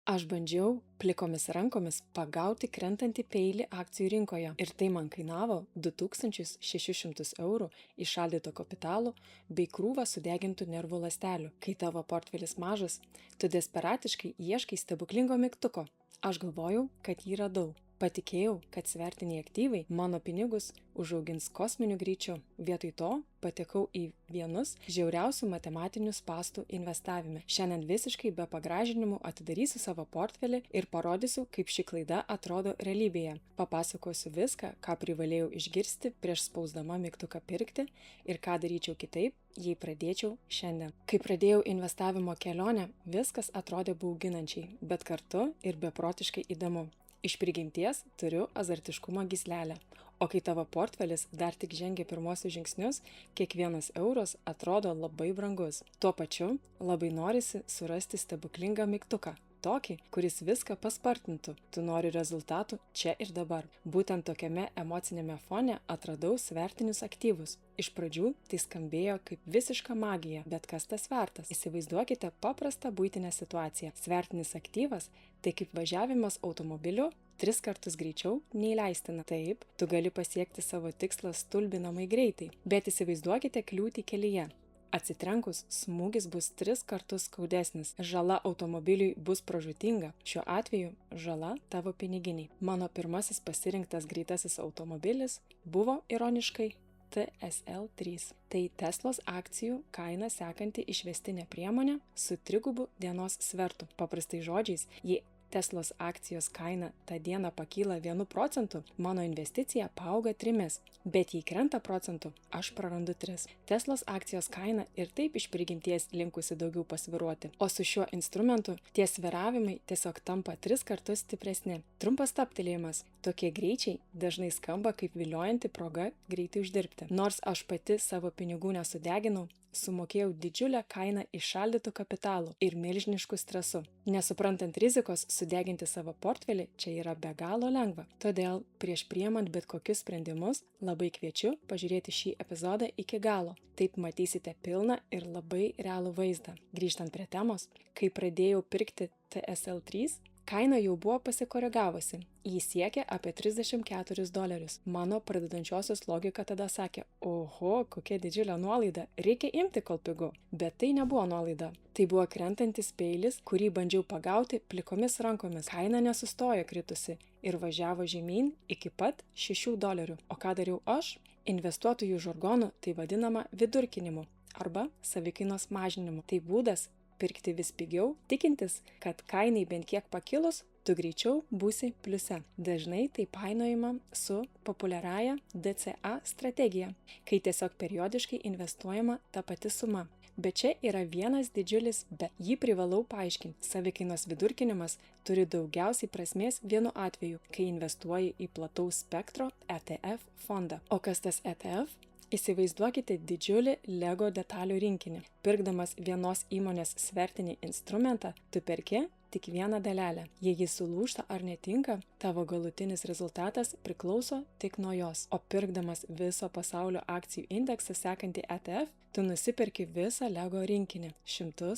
Aš bandžiau plikomis rankomis pagauti krentantį peilį akcijų rinkoje ir tai man kainavo 2600 eurų įšaldyto kapitalo bei krūvą sudegintų nervų ląstelių. Kai tavo portfelis mažas, tu desperatiškai ieškai stebuklingo mygtuko. Aš galvojau, kad jį radau. Patikėjau, kad svertiniai aktyvai mano pinigus užaugins kosminiu greičiu. Vietoj to patekau į vienus žiauriausių matematinių spąstų investavime. Šiandien visiškai be pagražinimų atidarysiu savo portfelį ir parodysiu, kaip ši klaida atrodo realybėje. Papasakosiu viską, ką privalėjau išgirsti prieš spausdama mygtuką pirkti ir ką daryčiau kitaip, jei pradėčiau šiandien. Kai pradėjau investavimo kelionę, viskas atrodė bauginančiai, bet kartu ir beprotiškai įdomu. Iš prigimties turiu azartiškumo gyslelę, o kai tavo portfelis dar tik žengia pirmosius žingsnius, kiekvienas euras atrodo labai brangus. Tuo pačiu labai norisi surasti stebuklingą mygtuką, tokį, kuris viską paspartintų. Tu nori rezultatų čia ir dabar. Būtent tokiame emocinėme fone atradau svertinius aktyvus. Iš pradžių tai skambėjo kaip visiška magija, bet kas tas svertas? Įsivaizduokite paprastą buitinę situaciją. Svertinis aktyvas tai kaip važiavimas automobiliu 3 kartus greičiau nei leistina. Taip, tu gali pasiekti savo tikslą stulbinamai greitai, bet įsivaizduokite kliūtį kelyje. Atsitrenkus, smūgis bus 3 kartus skaudesnis. Žala automobiliui bus pražūtinga. Šiuo atveju žala tavo piniginiai. Mano pirmasis pasirinktas greitasis automobilis buvo ironiškai TSL3. Tai Teslos akcijų kainą sekanti išvestinė priemonė su 3 dienos svertu. Paprastai žodžiais, jei Teslos akcijos kaina tą dieną pakyla 1%, mano investicija paauga 3, bet jei krenta procentų, aš prarandu 3. Teslos akcijos kaina ir taip iš prigimties linkusi daugiau pasviruoti, o su šiuo instrumentu tie sviravimai tiesiog tampa 3 kartus stipresni. Trumpas stabtelėjimas. Tokie greičiai dažnai skamba kaip viliojanti proga greitai uždirbti. Nors aš pati savo pinigų nesudeginau, sumokėjau didžiulę kainą įšaldytų kapitalų ir milžiniškų stresų. Nesuprantant rizikos, sudeginti savo portfelį čia yra be galo lengva. Todėl prieš priimant bet kokius sprendimus labai kviečiu pažiūrėti šį epizodą iki galo. Taip matysite pilną ir labai realų vaizdą. Grįžtant prie temos, kai pradėjau pirkti TSL3, kaina jau buvo pasikoregavusi. Jį siekė apie $34. Mano pradedančiosios logika tada sakė, oho, kokia didžiulė nuolaida, reikia imti kol pigu. Bet tai nebuvo nuolaida. Tai buvo krentantis peilis, kurį bandžiau pagauti plikomis rankomis. Kaina nesustojo kritusi ir važiavo žemyn iki pat $6. O ką dariau aš? Investuotojų žargonu tai vadinama vidurkinimu arba savikainos mažinimu. Tai būdas pirkti vis pigiau, tikintis, kad kainai bent kiek pakilus, tu greičiau būsi pliuse. Dažnai tai painiojama su populiariaja DCA strategija, kai tiesiog periodiškai investuojama ta pati suma. Bet čia yra vienas didžiulis bet. Jį privalau paaiškinti. Savikainos vidurkinimas turi daugiausiai prasmės vienu atveju, kai investuoji į plataus spektro ETF fondą. O kas tas ETF? Įsivaizduokite didžiulį Lego detalių rinkinį. Pirkdamas vienos įmonės svertinį instrumentą, tu perki tik vieną dalelę. Jei jis sulūžta ar netinka, tavo galutinis rezultatas priklauso tik nuo jos. O pirkdamas viso pasaulio akcijų indeksą sekantį ETF, tu nusiperki visą Lego rinkinį, 100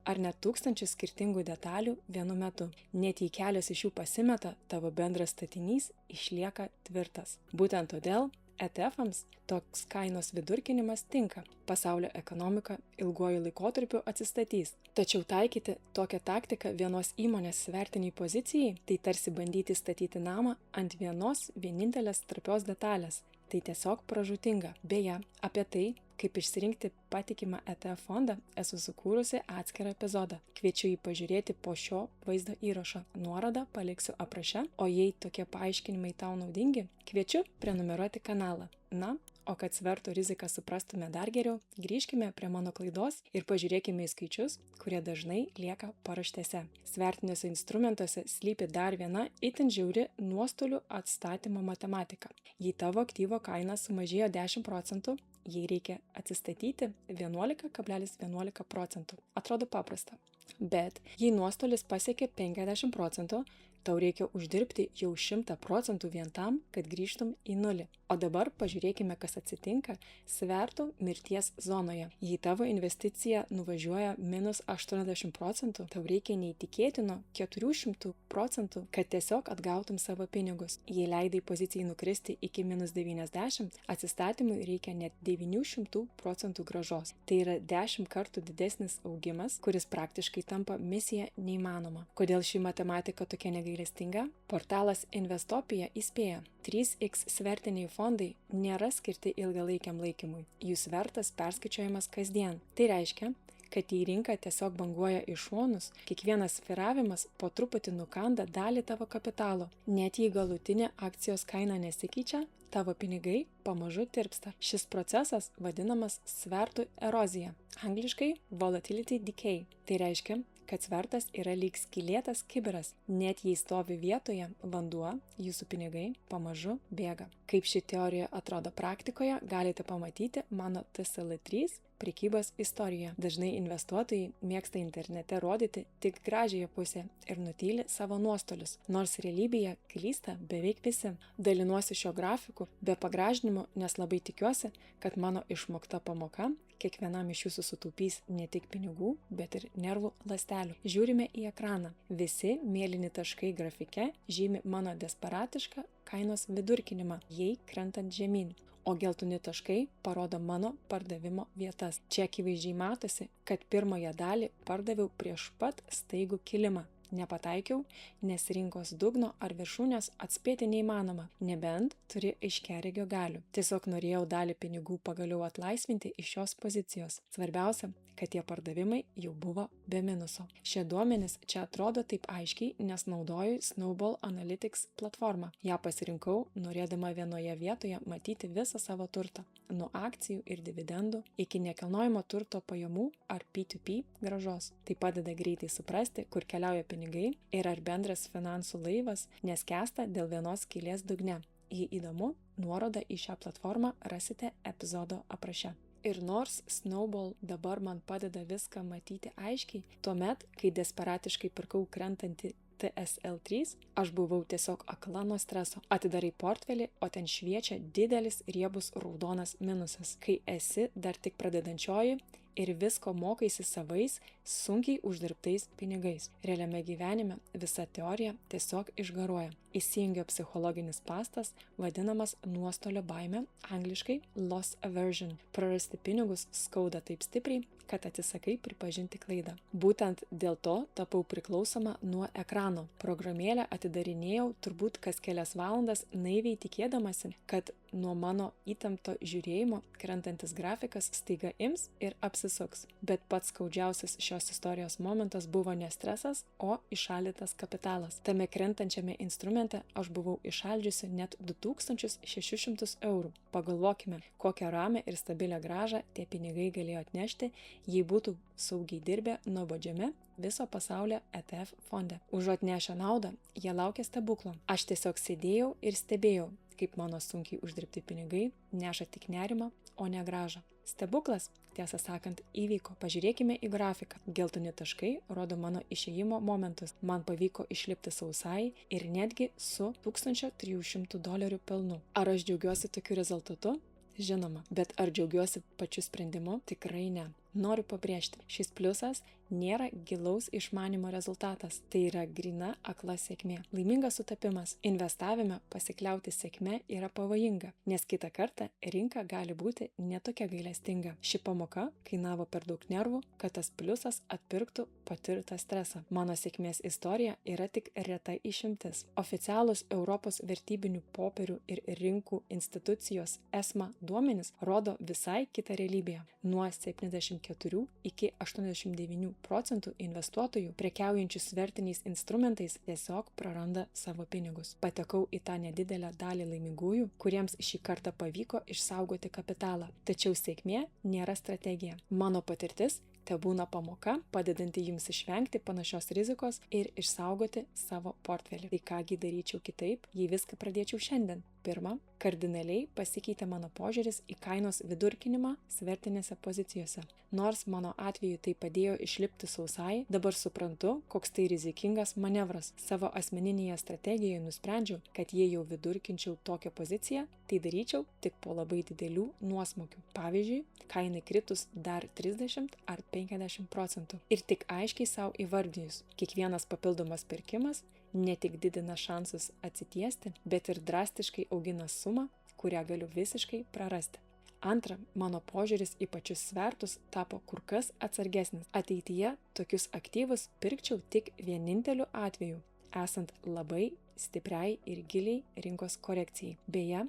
ar net 1000 skirtingų detalių vienu metu. Net jei kelios iš jų pasimeta, tavo bendras statinys išlieka tvirtas. Būtent todėl ETF-ams toks kainos vidurkinimas tinka. Pasaulio ekonomika ilguoju laikotarpiu atsistatys. Tačiau taikyti tokią taktiką vienos įmonės svertiniai pozicijai, tai tarsi bandyti statyti namą ant vienos vienintelės trapios detalės. Tai tiesiog pražūtinga. Beje, apie tai, kaip išsirinkti patikimą ETF fondą, esu sukūrusi atskirą epizodą. Kviečiu jį pažiūrėti po šio vaizdo įrašo. Nuorodą paliksiu apraše, o jei tokie paaiškinimai tau naudingi, kviečiu prenumeruoti kanalą. Na, o kad svertų riziką suprastume dar geriau, grįžkime prie mano klaidos ir pažiūrėkime į skaičius, kurie dažnai lieka paraštėse. Svertiniuose instrumentuose slypi dar viena itin žiauri nuostolių atstatymo matematika. Jei tavo aktyvo kaina sumažėjo 10%, jei reikia atsistatyti 11,11%. Atrodo paprasta. Bet jei nuostolis pasiekia 50%, tau reikia uždirbti jau 100% vien tam, kad grįžtum į nulį. O dabar pažiūrėkime, kas atsitinka svertų mirties zonoje. Jei tavo investicija nuvažiuoja minus 80%, tau reikia neįtikėtino 400%, kad tiesiog atgautum savo pinigus. Jei leidai pozicijai nukristi iki minus 90, atsistatymui reikia net 900% grąžos. Tai yra 10 kartų didesnis augimas, kuris praktiškai tampa misija neįmanoma. Kodėl ši matematika tokia negailestinga? Portalas Investopija įspėja. 3x svertiniai fondai nėra skirti ilgalaikiam laikymui. Jų svertas perskaičiuojamas kasdien. Tai reiškia, kad į rinką tiesiog banguoja į šonus, kiekvienas svyravimas po truputį nukanda dalį tavo kapitalo. Net jei galutinė akcijos kaina nesikeičia, tavo pinigai pamažu tirpsta. Šis procesas vadinamas svertų erozija. Angliškai volatility decay. Tai reiškia, kad svertas yra lyg skylėtas kibiras. Net jei stovi vietoje, vanduo, jūsų pinigai pamažu bėga. Kaip ši teorija atrodo praktikoje, galite pamatyti mano TSL3 prekybos istorijoje. Dažnai investuotojai mėgsta internete rodyti tik gražiąją pusę ir nutyli savo nuostolius, nors realybėje klysta beveik visi. Dalinuosi šio grafiku be pagražinimo, nes labai tikiuosi, kad mano išmokta pamoka kiekvienam iš jūsų sutaupys ne tik pinigų, bet ir nervų ląstelių. Žiūrime į ekraną. Visi mėlyni taškai grafike žymi mano desperatišką kainos vidurkinimą, jei krentant žemyn. O geltoni taškai parodo mano pardavimo vietas. Čia akivaizdžiai matosi, kad pirmąją dalį pardaviau prieš pat staigų kilimą. Nepataikiau, nes rinkos dugno ar viršūnės atspėti neįmanoma, nebent turi aiškiaregio galių. Tiesiog norėjau dalį pinigų pagaliau atlaisvinti iš šios pozicijos. Svarbiausia, kad tie pardavimai jau buvo be minuso. Šie duomenys čia atrodo taip aiškiai, nes naudoju Snowball Analytics platformą. Ją pasirinkau, norėdama vienoje vietoje matyti visą savo turtą, nuo akcijų ir dividendų iki nekilnojamo turto pajamų ar P2P grąžos. Tai padeda greitai suprasti, kur keliauja pinigai ir ar bendras finansų laivas neskęsta dėl vienos skylės dugne. Jei įdomu, nuorodą į šią platformą rasite epizodo apraše. Ir nors Snowball dabar man padeda viską matyti aiškiai, tuomet, kai desperatiškai pirkau krentantį TSL3, aš buvau tiesiog akla nuo streso. Atidarai portfelį, o ten šviečia didelis riebus raudonas minusas. Kai esi dar tik pradedančioji ir visko mokaisi savais, sunkiai uždirbtais pinigais. Realiame gyvenime visa teorija tiesiog išgaruoja. Įsijungia psichologinis spastas, vadinamas nuostolio baime, angliškai loss aversion. Prarasti pinigus skauda taip stipriai, kad atsisakai pripažinti klaidą. Būtent dėl to tapau priklausoma nuo ekrano. Programėlę atidarinėjau turbūt kas kelias valandas, naiviai tikėdamasi, kad nuo mano įtempto žiūrėjimo krentantis grafikas staiga ims ir apsisuks. Bet pats skaudžiausias šios istorijos momentas buvo ne stresas, o įšaldytas kapitalas. Tame krentančiame instrumente aš buvau įšaldžiusi net 2600 eurų. Pagalvokime, kokią ramę ir stabilią grąžą tie pinigai galėjo atnešti, jei būtų saugiai dirbę nuobodžiame viso pasaulio ETF fonde. Užuot nešę naudą, jie laukia stebuklo. Aš tiesiog sėdėjau ir stebėjau, kaip mano sunkiai uždirbti pinigai neša tik nerimą, o ne grąžą. Stebuklas, tiesą sakant, įvyko. Pažiūrėkime į grafiką. Geltoni taškai rodo mano išėjimo momentus. Man pavyko išlipti sausai ir netgi su $1300 pelnu. Ar aš džiaugiuosi tokiu rezultatu? Žinoma, bet ar džiaugiuosi pačiu sprendimu? Tikrai ne. Noriu pabrėžti, šis pliusas nėra gilaus išmanimo rezultatas, tai yra gryna akla sėkmė. Laimingas sutapimas. Investavime pasikliauti sėkme yra pavojinga, nes kitą kartą rinka gali būti netokia gailestinga. Ši pamoka kainavo per daug nervų, kad tas pliusas atpirktų patirtą stresą. Mano sėkmės istorija yra tik reta išimtis. Oficialūs Europos vertybinių popierių ir rinkų institucijos ESMA duomenys rodo visai kitą realybę. Nuo 74 iki 89% investuotojų prekiaujančių svertiniais instrumentais tiesiog praranda savo pinigus. Patekau į tą nedidelę dalį laimingųjų, kuriems šį kartą pavyko išsaugoti kapitalą. Tačiau sėkmė nėra strategija. Mano patirtis tebūna pamoka, padedanti jums išvengti panašios rizikos ir išsaugoti savo portfelį. Tai kągi daryčiau kitaip, jei viską pradėčiau šiandien? Pirma, kardinaliai pasikeitė mano požiūris į kainos vidurkinimą svertinėse pozicijose. Nors mano atveju tai padėjo išlipti sausai, dabar suprantu, koks tai rizikingas manevras. Savo asmeninėje strategijoje nusprendžiau, kad jei jau vidurkinčiau tokią poziciją, tai daryčiau tik po labai didelių nuosmukių. Pavyzdžiui, kainai kritus dar 30 ar 50%. Ir tik aiškiai savo įvardijus, kiekvienas papildomas pirkimas ne tik didina šansus atsitiesti, bet ir drastiškai augina sumą, kurią galiu visiškai prarasti. Antra, mano požiūris į pačius svertus tapo kur kas atsargesnis. Ateityje tokius aktyvus pirkčiau tik vieninteliu atveju, esant labai stipriai ir giliai rinkos korekcijai. Beje,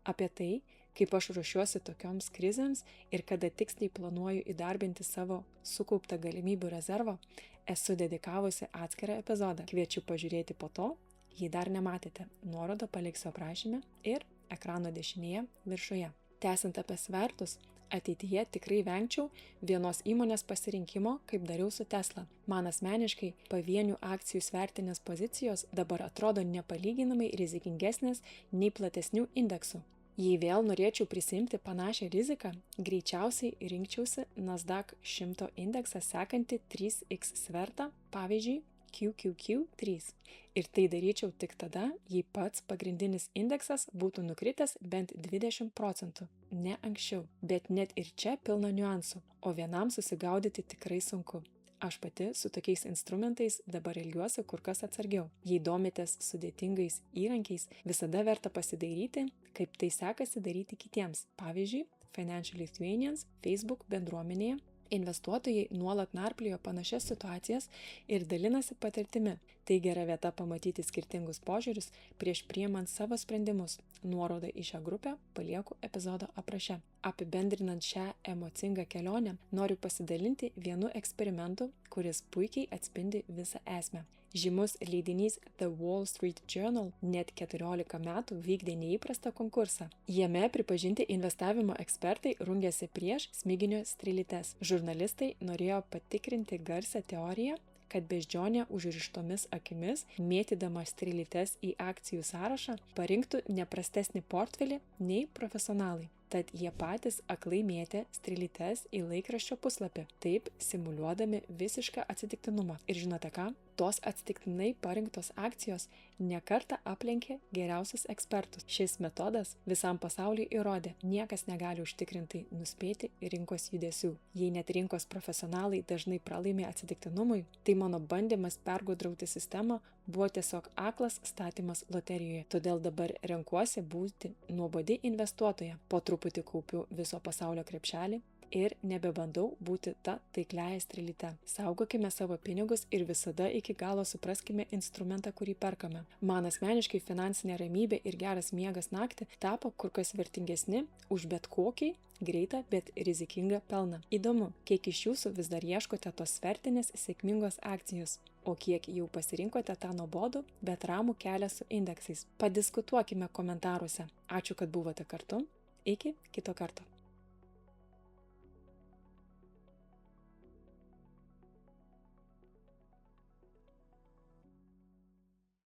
apie tai, kaip aš ruošiuosi tokioms krizėms ir kada tiksliai planuoju įdarbinti savo sukauptą galimybių rezervą, esu dedikavusi atskirą epizodą. Kviečiu pažiūrėti po to, jei dar nematėte. Nuorodą paliksiu aprašyme ir ekrano dešinėje viršuje. Tęsiant apie svertus, ateityje tikrai vengčiau vienos įmonės pasirinkimo, kaip dariau su Tesla. Man asmeniškai pavienių akcijų svertinės pozicijos dabar atrodo nepalyginamai rizikingesnės nei platesnių indeksų. Jei vėl norėčiau prisimti panašią riziką, greičiausiai rinkčiausi Nasdaq 100 indeksą sekantį 3x svertą, pavyzdžiui, QQQ3. Ir tai daryčiau tik tada, jei pats pagrindinis indeksas būtų nukritęs bent 20%, ne anksčiau. Bet net ir čia pilna niuansų, o vienam susigaudyti tikrai sunku. Aš pati su tokiais instrumentais dabar elgiuosi kur kas atsargiau. Jei domitės sudėtingais įrankiais, visada verta pasidairyti, kaip tai sekasi daryti kitiems. Pavyzdžiui, Financial Lithuanians Facebook bendruomenėje investuotojai nuolat narpliojo panašias situacijas ir dalinasi patirtimi. Tai gera vieta pamatyti skirtingus požiūrius prieš priimant savo sprendimus. Nuorodą į šią grupę palieku epizodo apraše. Apibendrinant šią emocingą kelionę, noriu pasidalinti vienu eksperimentu, kuris puikiai atspindi visą esmę. Žymus leidinys The Wall Street Journal net 14 metų vykdė neįprastą konkursą. Jame pripažinti investavimo ekspertai rungėsi prieš smiginio strėlytes. Žurnalistai norėjo patikrinti garsią teoriją, kad beždžionė užrištomis akimis, mėtydama strėlytes į akcijų sąrašą, parinktų neprastesnį portfelį nei profesionalai. Tad jie patys aklai mėtė strėlytes į laikraščio puslapį, taip simuliuodami visišką atsitiktinumą. Ir žinote ką? Tos atsitiktinai parinktos akcijos nekartą aplenkė geriausius ekspertus. Šis metodas visam pasauliui įrodė, niekas negali užtikrintai nuspėti rinkos judesių. Jei net rinkos profesionalai dažnai pralaimė atsitiktinumui, tai mano bandymas pergudrauti sistemą buvo tiesiog aklas statymas loterijoje. Todėl dabar renkuosi būti nuobodi investuotoja. Po truputį kaupiu viso pasaulio krepšelį ir nebebandau būti ta taikliaja strėlyte. Saugokime savo pinigus ir visada iki galo supraskime instrumentą, kurį perkame. Man asmeniškai finansinė ramybė ir geras miegas naktį tapo kur kas vertingesni už bet kokį greitą, bet rizikingą pelną. Įdomu, kiek iš jūsų vis dar ieškote tos svertinės sėkmingos akcijos, o kiek jau pasirinkote tą nuobodų, bet ramų kelią su indeksais. Padiskutuokime komentaruose. Ačiū, kad buvote kartu. Iki kito karto.